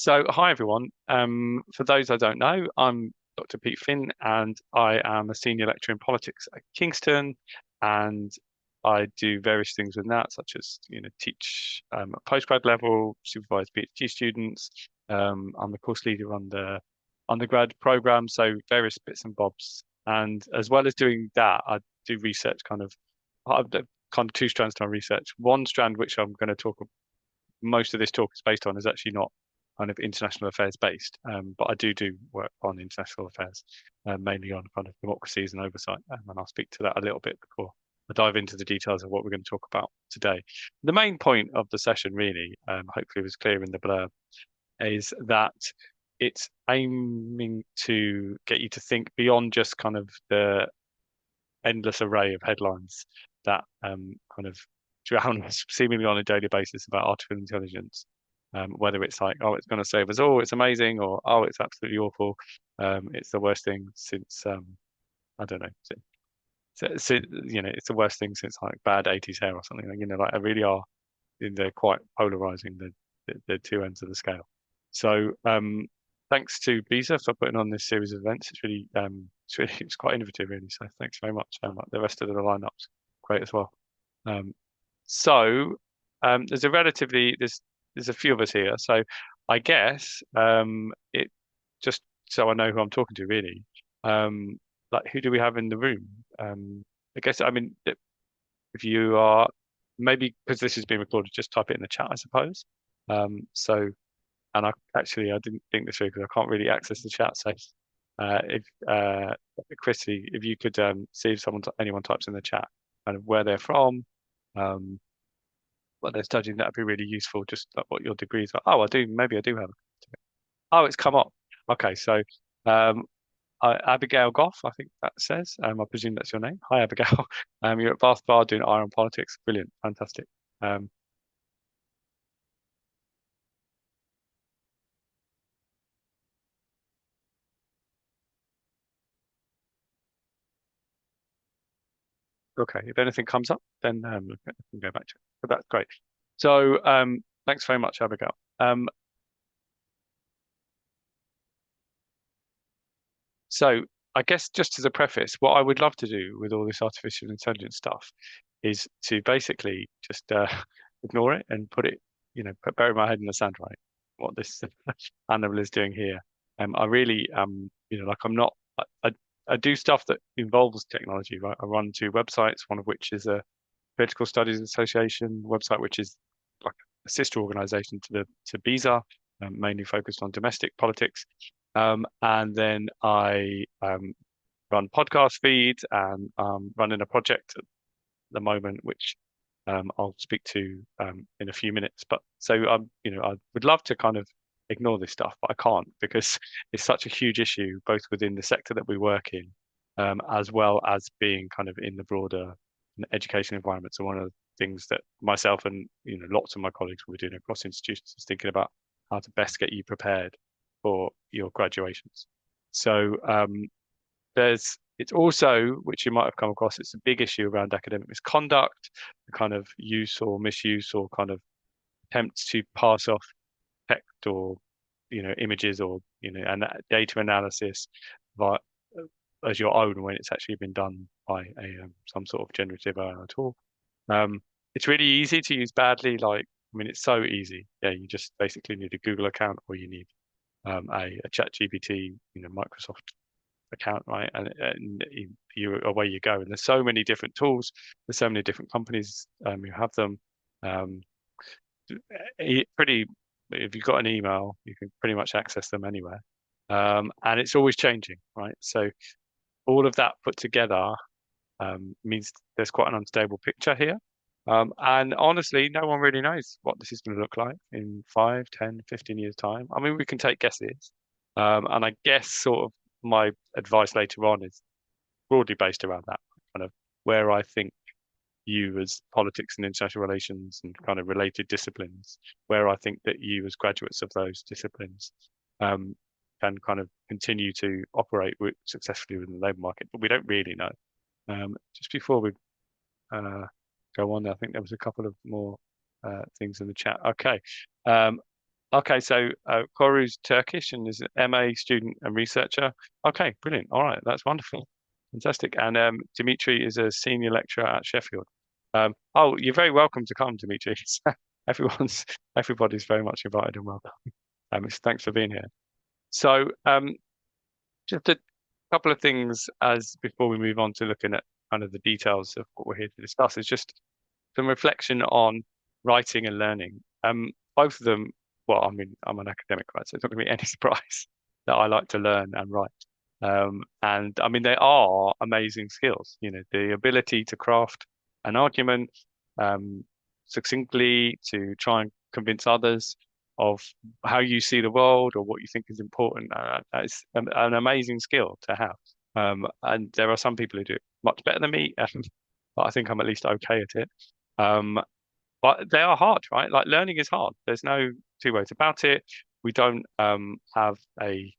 So, hi everyone. For those I don't know, I'm Dr. Pete Finn, and I am a senior lecturer in politics at Kingston, and I do various things with that, such as teach at postgrad level, supervise PhD students. I'm the course leader on the undergrad program, so various bits and bobs. And as well as doing that, I do research I've got kind of two strands to my research. One strand, which I'm going to talk most of this talk is based on, is actually not kind of international affairs based, but I do work on international affairs, mainly on kind of democracies and oversight, and I'll speak to that a little bit before I dive into the details of what we're going to talk about today. The main point of the session, really, hopefully was clear in the blurb, is that it's aiming to get you to think beyond just kind of the endless array of headlines that kind of drown us seemingly on a daily basis about artificial intelligence. Whether it's like, oh, it's going to save us all, it's amazing, or oh, it's absolutely awful, it's the worst thing since I don't know. It's the worst thing since like bad 80s hair or something. Like, like I really are. They're quite polarizing the two ends of the scale. So thanks to BISA for putting on this series of events. It's quite innovative, really. So thanks very much. The rest of the lineup's great as well. Um, so there's a few of us here. So I guess it just so I know who I'm talking to, really. Um, like who do we have in the room? I guess if you are, maybe because this has been recorded, just type it in the chat, I suppose. So, and I didn't think this through because I can't really access the chat. So, if Chrissy, if you could see if anyone types in the chat kind of where they're from, um, what they're studying, that'd be really useful. Just like what your degrees are. Oh, maybe I do have. Oh, it's come up. Okay, so um, Abigail Goff, I think that says. I presume that's your name. Hi, Abigail. You're at Bath Bar doing Iron Politics. Brilliant, fantastic. Um, okay, if anything comes up, then I can go back to it. But that's great. So thanks very much, Abigail. So I guess just as a preface, what I would love to do with all this artificial intelligence stuff is to basically just ignore it and put it, bury my head in the sand, right? What this animal is doing here. I really like I'm not. I do stuff that involves technology, right? I run two websites, one of which is a Political Studies Association website, which is like a sister organization to BISA, mainly focused on domestic politics. And then I run podcast feeds and running a project at the moment, which I'll speak to in a few minutes. But so I would love to kind of ignore this stuff, but I can't because it's such a huge issue, both within the sector that we work in, as well as being kind of in the broader education environment. So one of the things that myself and lots of my colleagues will be doing across institutions is thinking about how to best get you prepared for your graduations. So it's also, which you might have come across, it's a big issue around academic misconduct, the kind of use or misuse or kind of attempts to pass off text or images or and that data analysis via, as your own when it's actually been done by a some sort of generative AI tool. Um, it's really easy to use badly. It's so easy. Yeah, you just basically need a Google account or you need a ChatGPT, Microsoft account, right? And away you go. And there's so many different tools. There's so many different companies who have them. Um, pretty. If you've got an email, you can pretty much access them anywhere. And it's always changing, right? So all of that put together means there's quite an unstable picture here. And honestly, no one really knows what this is going to look like in 5, 10, 15 years' time. I mean, we can take guesses. And I guess sort of my advice later on is broadly based around that kind of where I think you as politics and international relations and kind of related disciplines, where I think that you as graduates of those disciplines um, can kind of continue to operate successfully within the labour market. But we don't really know. Just before we uh, go on, I think there was a couple of more things in the chat. Okay. Um, Okay, so Koru's Turkish and is an MA student and researcher. Okay, brilliant. All right, that's wonderful. Fantastic. And Dimitri is a senior lecturer at Sheffield. Oh, you're very welcome to come, Dimitri. Everybody's very much invited and welcome. Thanks for being here. So, just a couple of things as before we move on to looking at kind of the details of what we're here to discuss is just some reflection on writing and learning. Both of them, well, I mean, I'm an academic, right? So it's not going to be any surprise that I like to learn and write. And I mean, they are amazing skills, you know, the ability to craft an argument um, succinctly, to try and convince others of how you see the world or what you think is important. That's an amazing skill to have. And there are some people who do it much better than me, but I think I'm at least okay at it. Um, but they are hard, right? Like learning is hard. There's no two ways about it. We don't have a,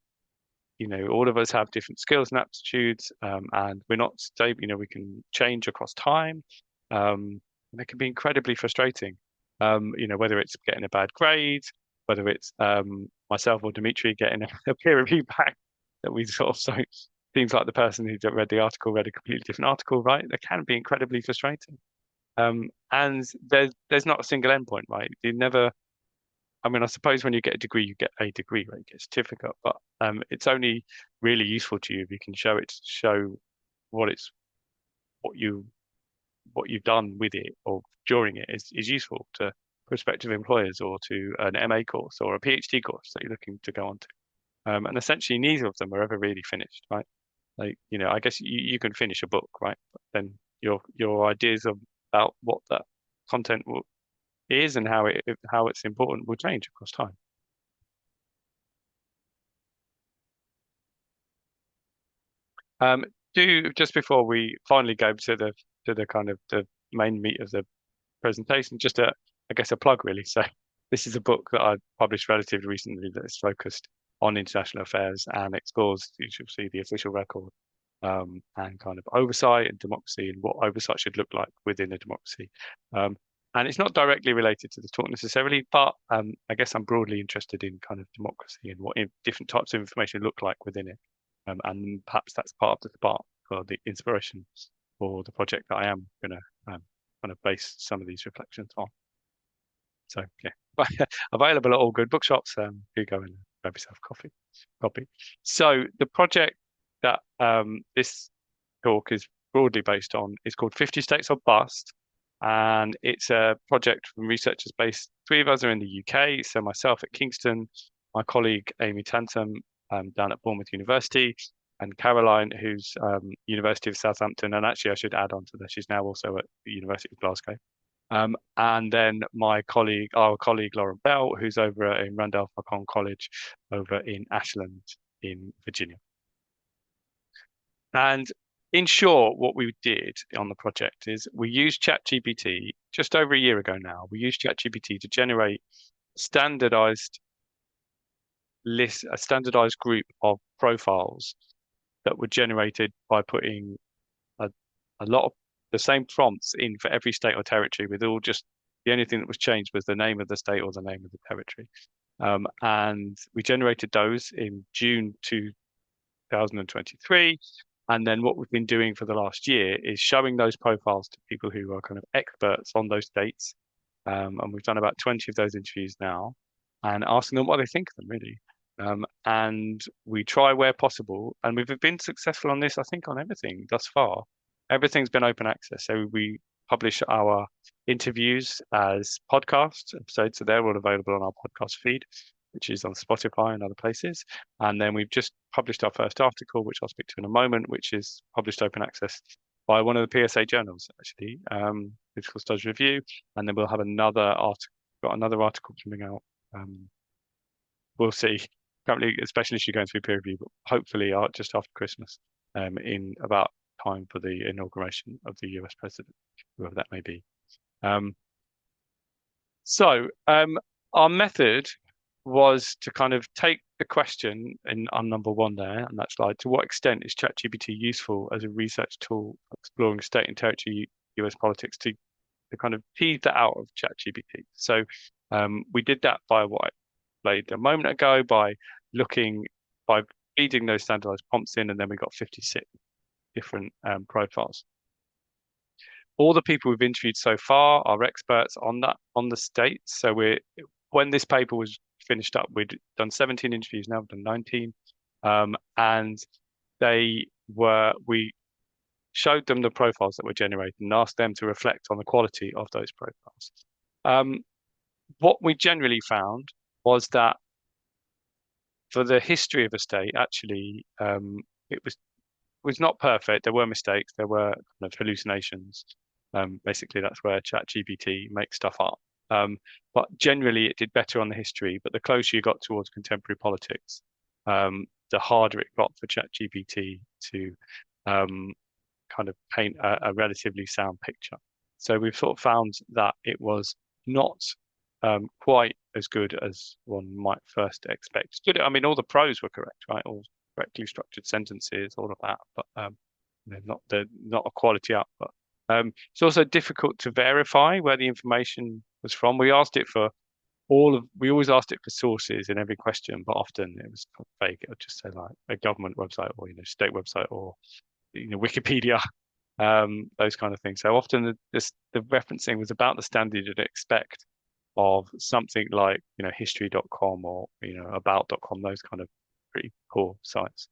you know, all of us have different skills and aptitudes, and we're not stable. You know, we can change across time. And it can be incredibly frustrating. You know, whether it's getting a bad grade, whether it's myself or Dimitri getting a peer review back that we sort of so seems like the person who read the article read a completely different article, right? It can be incredibly frustrating. And there's not a single endpoint, right? You never. I mean, I suppose when you get a degree, you get a degree, right? You get a certificate, but it's only really useful to you if you can show what it's what you what you've done with it or during it is useful to prospective employers or to an MA course or a PhD course that you're looking to go on to. And essentially, neither of them are ever really finished, right? Like, you know, I guess you can finish a book, right? But then your ideas about what that content is and how it's important will change across time. Um, do just before we finally go to the kind of the main meat of the presentation, just a I guess a plug really. So this is a book that I published relatively recently that is focused on international affairs and explores, you should see the official record and kind of oversight and democracy and what oversight should look like within a democracy. Um, and it's not directly related to the talk necessarily, but I guess I'm broadly interested in kind of democracy and what different types of information look like within it. And perhaps that's part of the spark for the inspiration for the project that I am going to kind of base some of these reflections on. So yeah, available at all good bookshops. Do go and grab yourself a copy. So the project that this talk is broadly based on is called 50 States or Bust. And it's a project from researchers based, three of us are in the UK. So myself at Kingston, my colleague Amy Tantum down at Bournemouth University, and Caroline, who's University of Southampton. And actually, I should add on to that, she's now also at the University of Glasgow. And then our colleague Lauren Bell, who's over in Randolph-Macon College over in Ashland in Virginia. And in short, what we did on the project is we used ChatGPT just over a year ago now. We used ChatGPT to generate standardized a standardized group of profiles that were generated by putting a, a lot of the same prompts in for every state or territory, with all just the only thing that was changed was the name of the state or the name of the territory. And we generated those in June 2023. And then what we've been doing for the last year is showing those profiles to people who are kind of experts on those states. And we've done about 20 of those interviews now and asking them what they think of them, really. And we try where possible. And we've been successful on this, I think, on everything thus far. Everything's been open access. So we publish our interviews as podcast episodes. So they're all available on our podcast feed, which is on Spotify and other places. And then we've just published our first article, which I'll speak to in a moment, which is published open access by one of the PSA journals, actually, Political Studies Review. And then we'll have got another article coming out. We'll see. Currently, especially if you're going through peer review, but hopefully just after Christmas, in about time for the inauguration of the US president, whoever that may be. So our method was to kind of take the question on number one there, and that slide, to what extent is ChatGPT useful as a research tool exploring state and territory US politics, to kind of tease that out of ChatGPT. So we did that by what displayed a moment ago by feeding those standardized prompts in, and then we got 56 different profiles. All the people we've interviewed so far are experts on the states. So when this paper was finished up, we'd done 17 interviews, now we've done 19. And we showed them the profiles that were generated and asked them to reflect on the quality of those profiles. What we generally found was that for the history of a state, actually, it was not perfect. There were mistakes. There were kind of hallucinations. Basically, that's where ChatGPT makes stuff up. But generally, it did better on the history. But the closer you got towards contemporary politics, the harder it got for ChatGPT to kind of paint a relatively sound picture. So we've sort of found that it was not quite as good as one might first expect. Good. I mean, all the pros were correct, right? All correctly structured sentences, all of that, but not a quality output. It's also difficult to verify where the information was from. We always asked it for sources in every question, but often it was vague. It would just say like a government website or state website or Wikipedia, those kind of things. So often the referencing was about the standard you'd expect of something like history.com or about.com, those kind of pretty poor sites.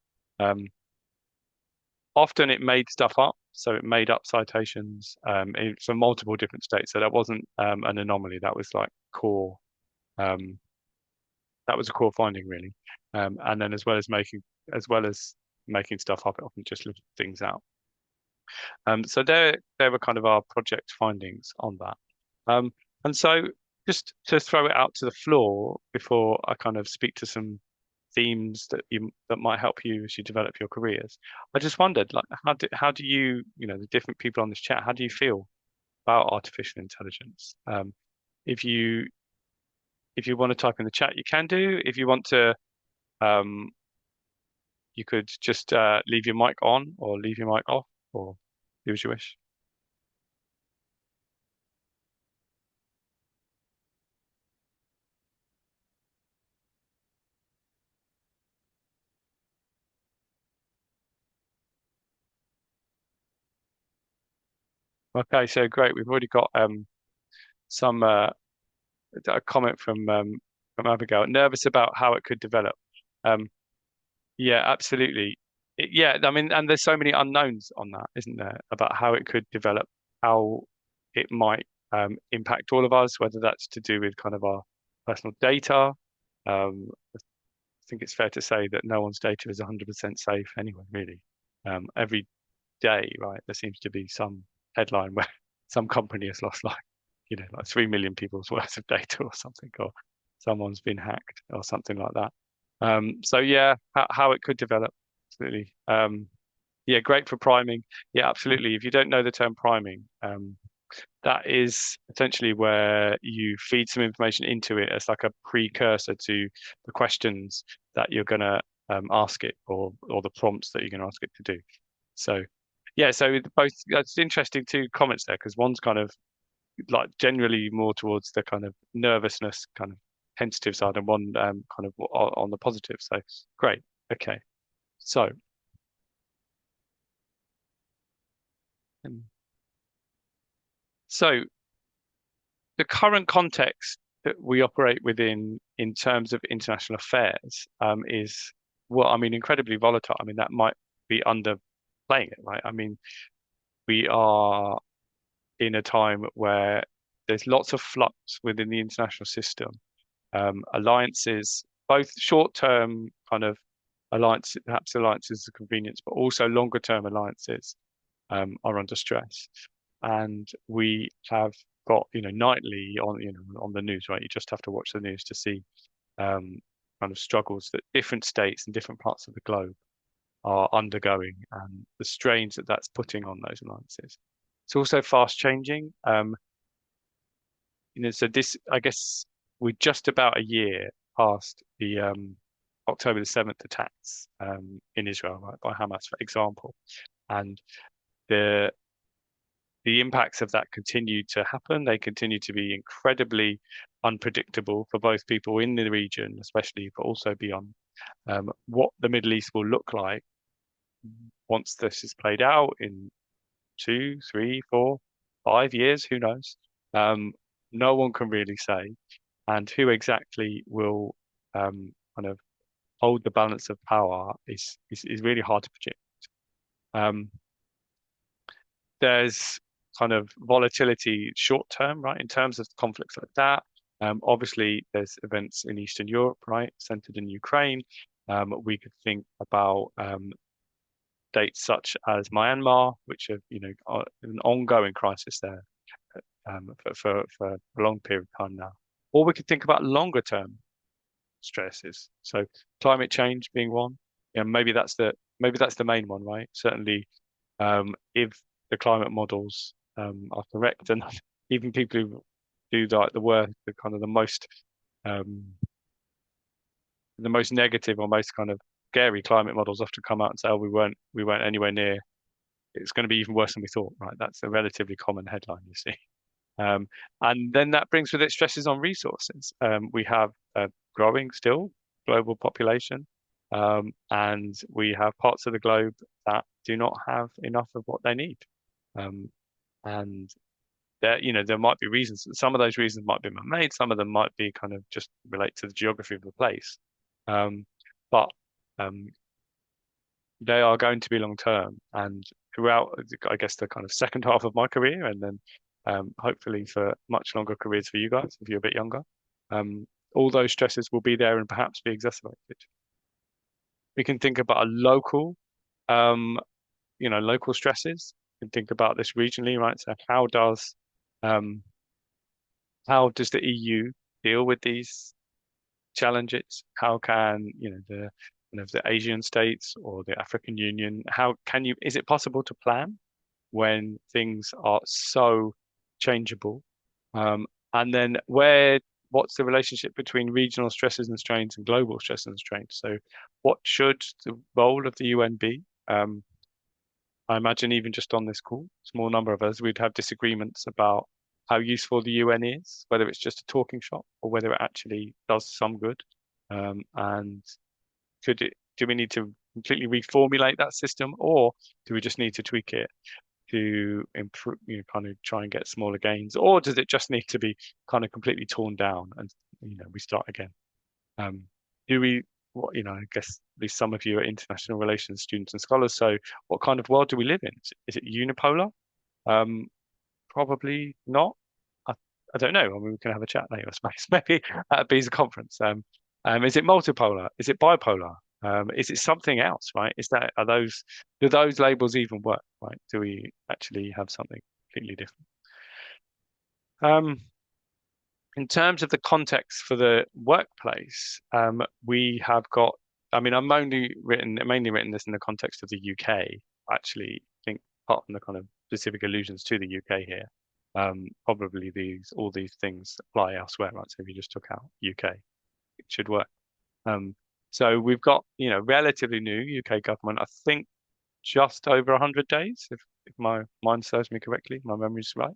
Often it made stuff up, so it made up citations from multiple different states. So that wasn't an anomaly. That was like core. That was a core finding really. And then as well as making stuff up, it often just left things out. So there were kind of our project findings on that. And so just to throw it out to the floor before I kind of speak to some themes that might help you as you develop your careers. I just wondered, like, how do you, the different people on this chat, how do you feel about artificial intelligence? If you want to type in the chat, you can do. If you want to, you could just leave your mic on or leave your mic off, or do as you wish. Okay, so great. We've already got some a comment from Abigail. Nervous about how it could develop. Yeah, absolutely. Yeah, I mean, and there's so many unknowns on that, isn't there, about how it could develop, how it might impact all of us, whether that's to do with kind of our personal data. I think it's fair to say that no one's data is 100% safe anyway, really. Every day, right, there seems to be some headline where some company has lost like 3 million people's worth of data or something, or someone's been hacked or something like that. So yeah, how it could develop, absolutely. Yeah, great for priming. Yeah, absolutely. If you don't know the term priming, that is essentially where you feed some information into it as like a precursor to the questions that you're gonna ask it, or the prompts that you're gonna ask it to do. So yeah, so both, that's interesting, two comments there, because one's kind of like generally more towards the kind of nervousness, kind of tentative side, and one kind of on the positive. So great. Okay. So so the current context that we operate within in terms of international affairs is, well, I mean, incredibly volatile. I mean, that might be underplaying it, right? I mean, we are in a time where there's lots of flux within the international system. Alliances, both short-term kind of alliances, perhaps alliances of convenience, but also longer-term alliances are under stress. And we have got, nightly on the news, right? You just have to watch the news to see kind of struggles that different states and different parts of the globe are undergoing, and the strains that that's putting on those alliances. It's also fast changing. So this, I guess, we're just about a year past the October the 7th attacks in Israel, right, by Hamas, for example, and the the impacts of that continue to happen. They continue to be incredibly unpredictable for both people in the region, especially, but also beyond. What the Middle East will look like once this is played out in 2, 3, 4, 5 years, who knows? No one can really say, and who exactly will kind of hold the balance of power is really hard to predict. Um, there's kind of volatility short term, right, in terms of conflicts like that. Obviously, there's events in Eastern Europe, right, centered in Ukraine. We could think about states such as Myanmar, which are, an ongoing crisis there for a long period of time now. Or we could think about longer term stresses. So climate change being one. Maybe that's the main one, right? Certainly, if the climate models are correct, and even people who do like the work, the most negative or most kind of scary climate models often come out and say, "Oh, we weren't anywhere near. It's going to be even worse than we thought." Right? That's a relatively common headline, you see. And then that brings with it stresses on resources. We have a growing still global population, and we have parts of the globe that do not have enough of what they need. And there might be reasons. Some of those reasons might be man-made. Some of them might be kind of just relate to the geography of the place. But they are going to be long term, and throughout, I guess, the kind of second half of my career, and then hopefully for much longer careers for you guys if you're a bit younger, all those stresses will be there and perhaps be exacerbated. We can think about a local, local stresses. We can think about this regionally, right? So um, how does the EU deal with these challenges? How can, the Asian states or the African Union, is it possible to plan when things are so changeable? And then what's the relationship between regional stresses and strains and global stresses and strains? So what should the role of the UN be? I imagine even just on this call, small number of us, we'd have disagreements about how useful the UN is, whether it's just a talking shop or whether it actually does some good. And do we need to completely reformulate that system, or do we just need to tweak it to improve, kind of try and get smaller gains, or does it just need to be kind of completely torn down and we start again? Do we, I guess at least some of you are international relations students and scholars. So what kind of world do we live in? Is it unipolar? Probably not. I don't know. I mean, we can have a chat later, I suppose, maybe at a BESA conference. Is it multipolar? Is it bipolar? Is it something else, right? Do those labels even work, right? Do we actually have something completely different? In terms of the context for the workplace, we have got, I mean, I've mainly written this in the context of the UK. Actually, I think apart from the kind of specific allusions to the UK here, probably all these things apply elsewhere, right? So if you just took out UK, it should work. So we've got, relatively new UK government, I think just over 100 days, if my mind serves me correctly, my memory's right.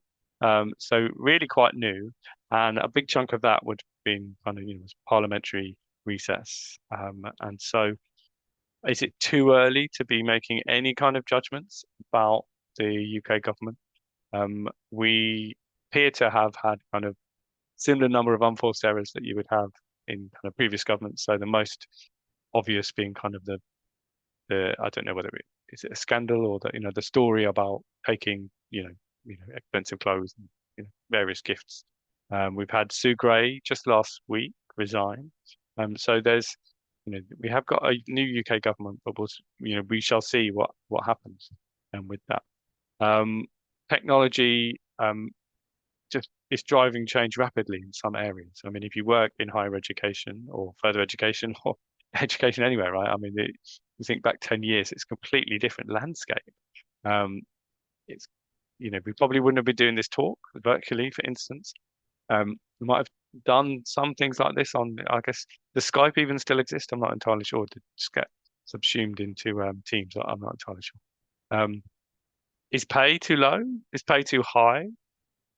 So really quite new, and a big chunk of that would have been kind of, parliamentary recess. And so is it too early to be making any kind of judgments about the UK government? We appear to have had kind of similar number of unforced errors that you would have in kind of previous governments. So the most obvious being kind of the I don't know whether is it a scandal or the story about taking expensive clothes and various gifts. We've had Sue Gray just last week resign. So there's we have got a new UK government, but we shall see what happens with that. Technology just is driving change rapidly in some areas. I mean, if you work in higher education or further education or education anywhere, right? I mean, you think back 10 years, it's a completely different landscape. It's we probably wouldn't have been doing this talk virtually, for instance. We might have done some things like this on, I guess, does Skype even still exist? I'm not entirely sure. Did it just get subsumed into Teams? I'm not entirely sure. is pay too low? Is pay too high?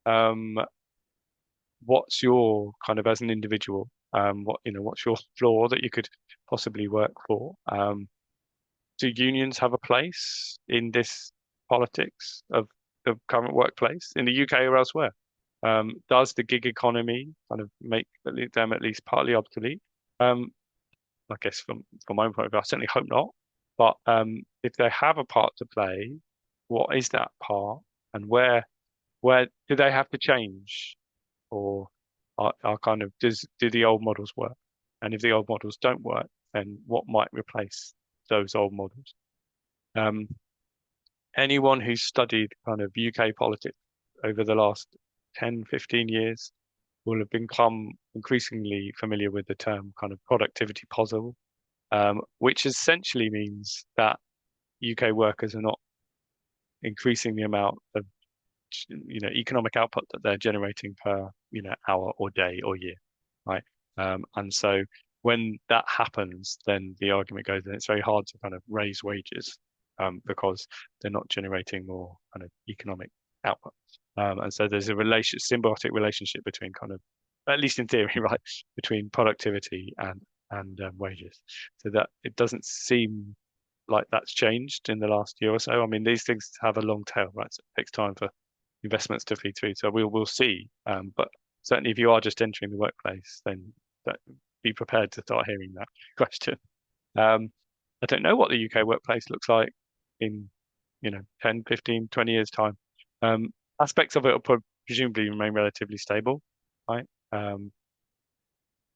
Um, what's your kind of as an individual? What's your floor that you could possibly work for? Do unions have a place in this politics of the current workplace in the UK or elsewhere? Does the gig economy kind of make them at least partly obsolete? Um, I guess from my own point of view, I certainly hope not. But if they have a part to play, what is that part, and where do they have to change, or are kind of do the old models work? And if the old models don't work, then what might replace those old models? Um, anyone who's studied kind of UK politics over the last 10, 15 years will have become increasingly familiar with the term kind of productivity puzzle, which essentially means that UK workers are not increasing the amount of economic output that they're generating per hour or day or year, right? And so when that happens, then the argument goes, that it's very hard to kind of raise wages because they're not generating more kind of economic output. And so there's a symbiotic relationship between kind of, at least in theory, right, between productivity and wages. So that it doesn't seem like that's changed in the last year or so. I mean, these things have a long tail, right? So it takes time for investments to feed through. So we'll see. But certainly, if you are just entering the workplace, then be prepared to start hearing that question. I don't know what the UK workplace looks like in 10, 15, 20 years time. Aspects of it will presumably remain relatively stable, right?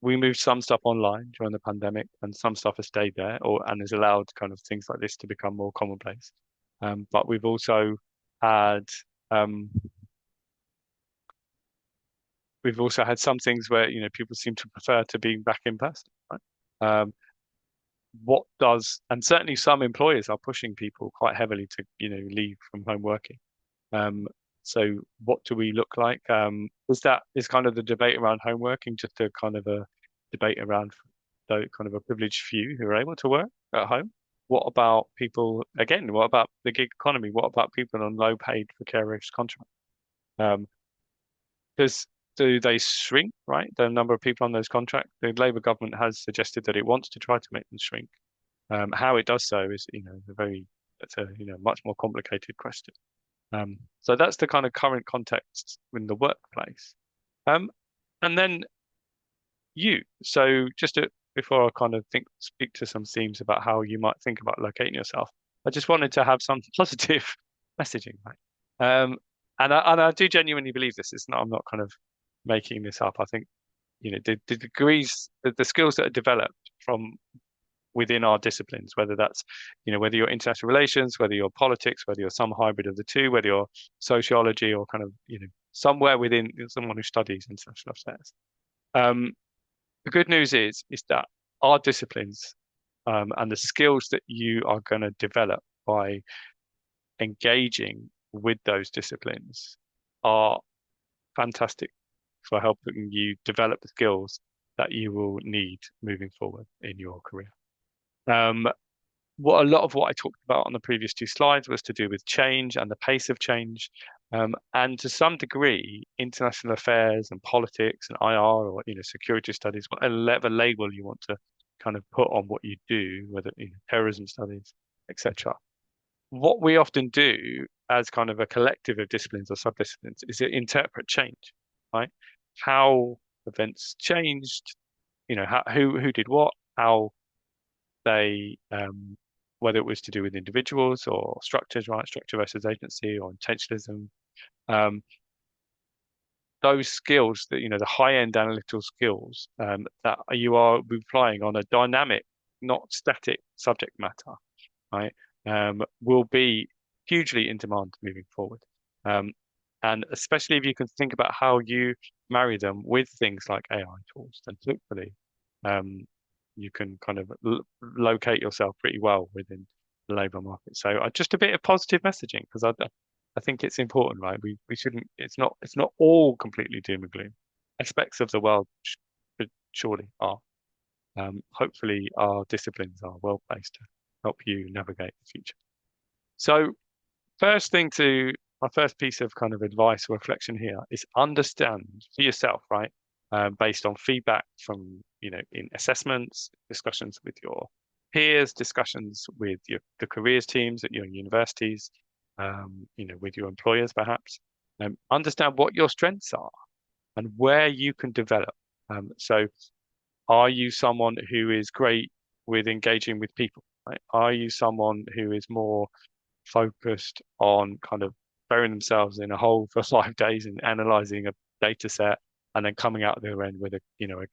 We moved some stuff online during the pandemic, and some stuff has stayed there, and has allowed kind of things like this to become more commonplace. But we've also had um, some things where people seem to prefer to be back in person, right? Um, and certainly some employers are pushing people quite heavily to leave from home working. So what do we look like? Is kind of the debate around home working just a kind of a debate around the kind of a privileged few who are able to work at home? What about people again? What about the gig economy? What about people on low paid precarious contracts? Um, does do they shrink, right? The number of people on those contracts. The Labour government has suggested that it wants to try to make them shrink. How it does so is, it's a much more complicated question. So that's the kind of current context in the workplace. Um, and then you. So before I kind of speak to some themes about how you might think about locating yourself, I just wanted to have some positive messaging, right? And I do genuinely believe this. I'm not kind of making this up. I think, the degrees, the skills that are developed from within our disciplines, whether that's, whether you're international relations, whether you're politics, whether you're some hybrid of the two, whether you're sociology or kind of, somewhere within someone who studies international affairs. The good news is that our disciplines and the skills that you are going to develop by engaging with those disciplines are fantastic for helping you develop the skills that you will need moving forward in your career. A lot of what I talked about on the previous two slides was to do with change and the pace of change. And to some degree, international affairs and politics and IR or security studies, whatever label you want to kind of put on what you do, whether terrorism studies, etc. What we often do as kind of a collective of disciplines or subdisciplines is to interpret change, right? How events changed, who did what, how they whether it was to do with individuals or structures, right? Structure versus agency or intentionalism. Those skills that, the high-end analytical skills that you are applying on a dynamic, not static subject matter, right? Will be hugely in demand moving forward. And especially if you can think about how you marry them with things like AI tools, then hopefully you can kind of locate yourself pretty well within the labour market. So just a bit of positive messaging, because I think it's important, right? We shouldn't. It's not all completely doom and gloom. Aspects of the world surely are. Hopefully, our disciplines are well placed to help you navigate the future. So my first piece of kind of advice or reflection here is understand for yourself, right? Based on feedback from, in assessments, discussions with your peers, discussions with the careers teams at your universities, with your employers perhaps. Understand what your strengths are and where you can develop. So are you someone who is great with engaging with people, right? Are you someone who is more focused on kind of burying themselves in a hole for 5 days and analyzing a data set and then coming out the other end with a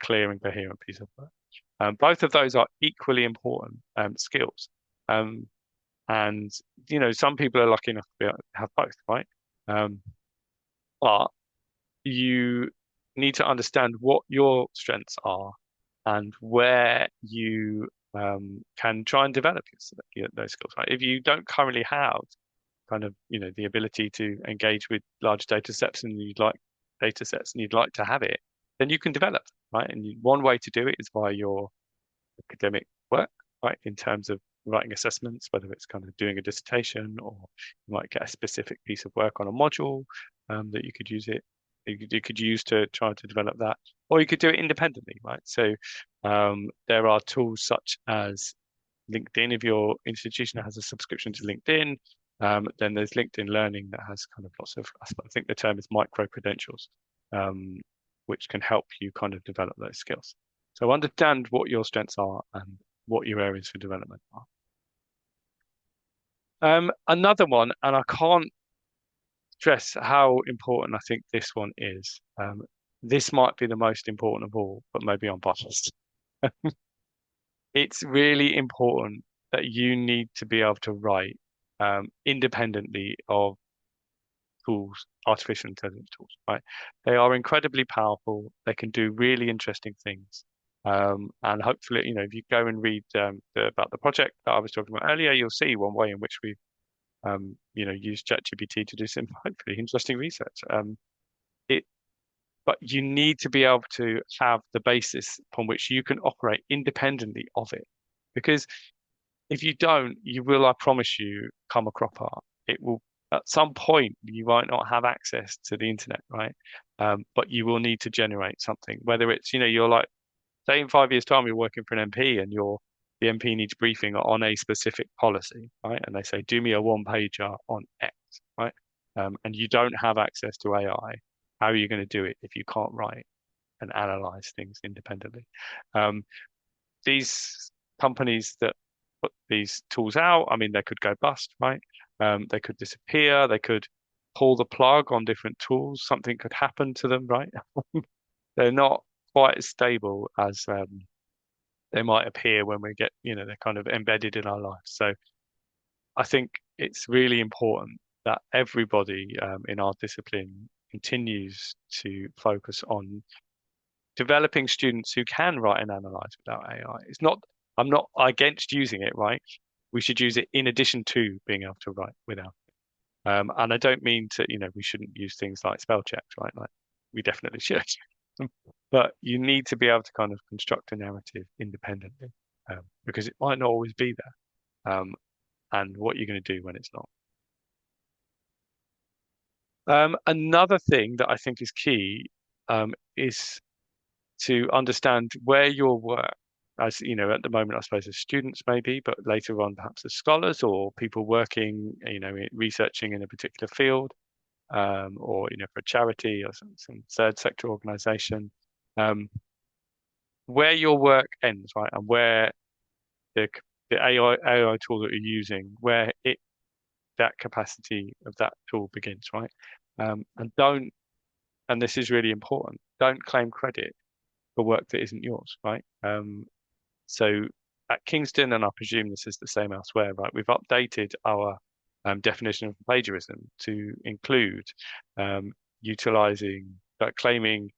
clear and coherent piece of work? Both of those are equally important skills. And some people are lucky enough to have both, right? But you need to understand what your strengths are and where you can try and develop those skills. Right? If you don't currently have kind of the ability to engage with large data sets and you'd like to have it, then you can develop, right? And one way to do it is by your academic work, right? In terms of writing assessments, whether it's kind of doing a dissertation or you might get a specific piece of work on a module that you could use to try to develop that, or you could do it independently, right? So there are tools such as LinkedIn. If your institution has a subscription to LinkedIn, then there's LinkedIn Learning that has kind of lots of, I think the term is micro credentials, which can help you kind of develop those skills. So understand what your strengths are and what your areas for development are. Another one, and I can't stress how important I think this one is. This might be the most important of all, but maybe I'm biased. It's really important that you need to be able to write independently of tools, artificial intelligence tools, right? They are incredibly powerful. They can do really interesting things. And hopefully, if you go and read about the project that I was talking about earlier, you'll see one way in which we've, used ChatGPT to do some hopefully interesting research. But you need to be able to have the basis upon which you can operate independently of it. Because if you don't, you will, I promise you, come a cropper. It will, at some point, you might not have access to the internet, right? But you will need to generate something, whether it's, you're like, say in 5 years' time, you're working for an MP and the MP needs briefing on a specific policy, right? And they say, do me a one-pager on X, right? And you don't have access to AI. How are you going to do it if you can't write and analyze things independently? These companies that put these tools out, I mean, they could go bust, right? They could disappear. They could pull the plug on different tools. Something could happen to them, right? They're not quite as stable as they might appear when we get, they're kind of embedded in our lives. So I think it's really important that everybody in our discipline continues to focus on developing students who can write and analyze without AI. I'm not against using it, right? We should use it in addition to being able to write without it. And I don't mean to, we shouldn't use things like spell checks, right? Like we definitely should. But you need to be able to kind of construct a narrative independently because it might not always be there. And what you're going to do when it's not. Another thing that I think is key is to understand where your work, as at the moment, I suppose as students maybe, but later on perhaps as scholars or people working, researching in a particular field, or for a charity or some third sector organization, where your work ends, right, and where the AI tool that you're using, where that capacity of that tool begins, right? And this is really important, don't claim credit for work that isn't yours, right? So at Kingston, and I presume this is the same elsewhere, right? We've updated our definition of plagiarism to include utilizing, claiming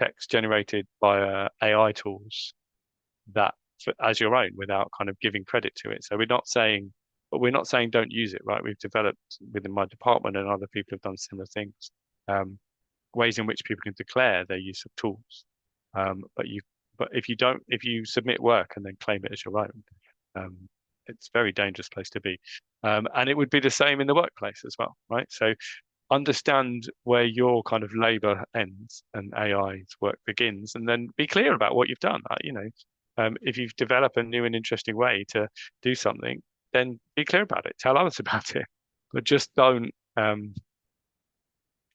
text generated by AI tools that as your own without kind of giving credit to it. So we're not saying don't use it, right? We've developed within my department and other people have done similar things, ways in which people can declare their use of tools. But if you submit work and then claim it as your own, it's a very dangerous place to be. And it would be the same in the workplace as well, right? So understand where your kind of labor ends and AI's work begins, and then be clear about what you've done. If you've developed a new and interesting way to do something, then be clear about it. Tell others about it, but just don't try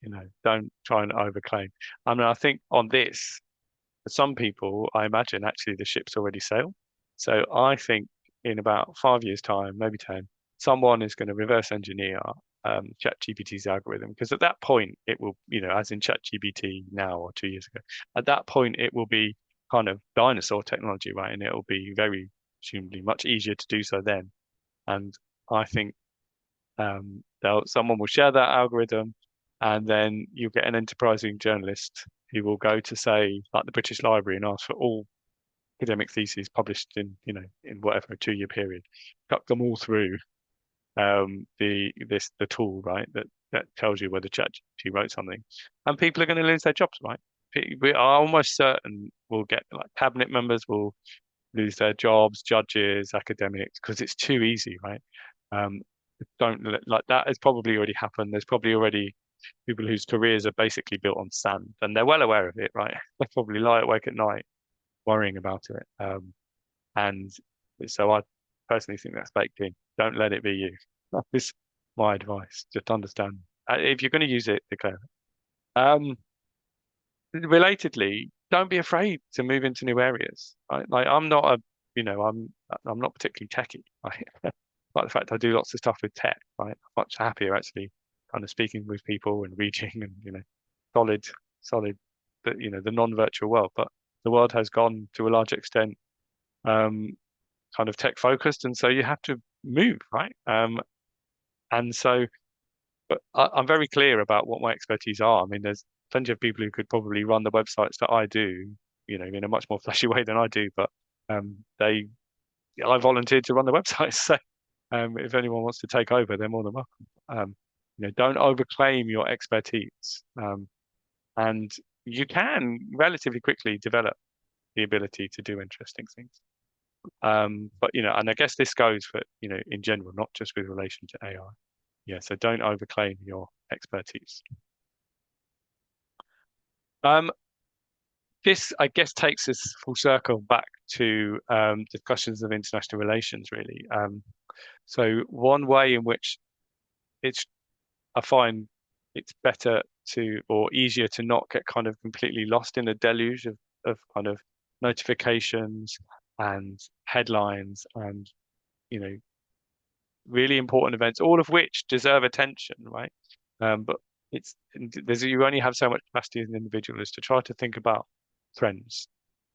and overclaim. I mean, I think on this, for some people, I imagine actually the ship's already sailed. So I think in about 5 years' time, maybe 10, someone is going to reverse engineer ChatGPT's algorithm, because at that point it will, as in ChatGPT now or 2 years ago, at that point it will be kind of dinosaur technology, right? And it will be very presumably much easier to do so then. And I think someone will share that algorithm, and then you'll get an enterprising journalist who will go to, say, like the British Library, and ask for all academic theses published in whatever a 2 year period, cut them all through the tool, right, that tells you whether ChatGPT wrote something, and people are going to lose their jobs, right? We are almost certain we'll get, like, cabinet members will lose their jobs, judges, academics, because it's too easy, right? Um, don't like that has probably already happened. There's probably already people whose careers are basically built on sand, and they're well aware of it, right? They probably lie awake at night worrying about it. And so I personally think that's baked in. Don't let it be you. That is my advice. Just understand. If you're going to use it, declare it. Relatedly, don't be afraid to move into new areas. Right? Like I'm not a, I'm not particularly techy. Right? But the fact I do lots of stuff with tech, right? I'm much happier actually kind of speaking with people and reading and, solid, solid, the non-virtual world. But the world has gone to a large extent um, kind of tech focused, and so you have to move, right? And so, but I'm very clear about what my expertise are. I mean, there's plenty of people who could probably run the websites that I do, in a much more flashy way than I do, but I volunteered to run the websites. So if anyone wants to take over, they're more than welcome. Don't overclaim your expertise. And you can relatively quickly develop the ability to do interesting things. But and I guess this goes for, in general, not just with relation to AI. Yeah, so don't overclaim your expertise. This, I guess, takes us full circle back to discussions of international relations, really. So one way in which I find it's better to, or easier to not get kind of completely lost in a deluge of kind of notifications and headlines and, really important events, all of which deserve attention, right? But you only have so much capacity as an individual is to try to think about trends.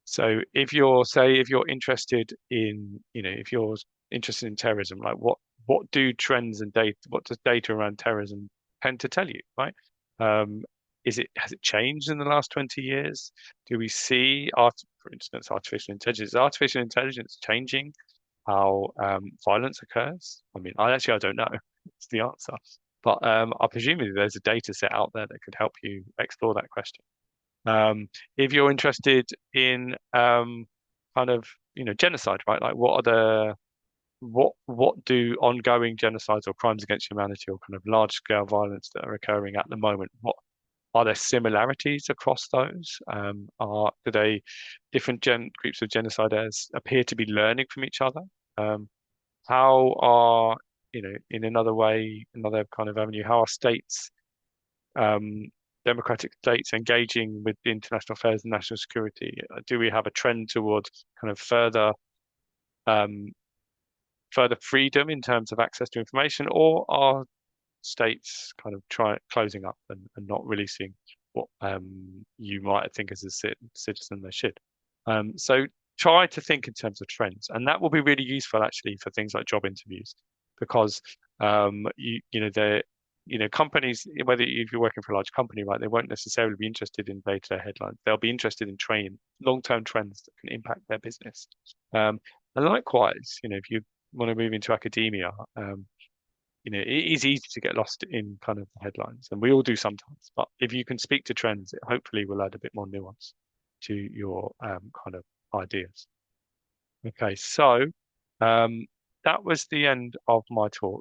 So if you're interested in, if you're interested in terrorism, like what do trends and data, what does data around terrorism tend to tell you, right? Has it changed in the last 20 years? Do we see for instance, artificial intelligence changing how violence occurs? I mean, I don't know. It's the answer. But I presume there's a data set out there that could help you explore that question. If you're interested in kind of genocide, right? Like what do ongoing genocides or crimes against humanity or kind of large scale violence that are occurring at the moment? What are there similarities across those? Do they different groups of genociders appear to be learning from each other? How are in another kind of avenue, how are states um, democratic states engaging with the international affairs and national security? Do we have a trend towards kind of um, further freedom in terms of access to information, or are states kind of closing up and not releasing what you might think as a citizen they should? So try to think in terms of trends, and that will be really useful actually for things like job interviews, because companies, whether if you're working for a large company, right, they won't necessarily be interested in day-to-day headlines. They'll be interested in long-term trends that can impact their business. And likewise, if you want to move into academia, it is easy to get lost in kind of the headlines, and we all do sometimes. But if you can speak to trends, it hopefully will add a bit more nuance to your kind of ideas. Okay, so that was the end of my talk.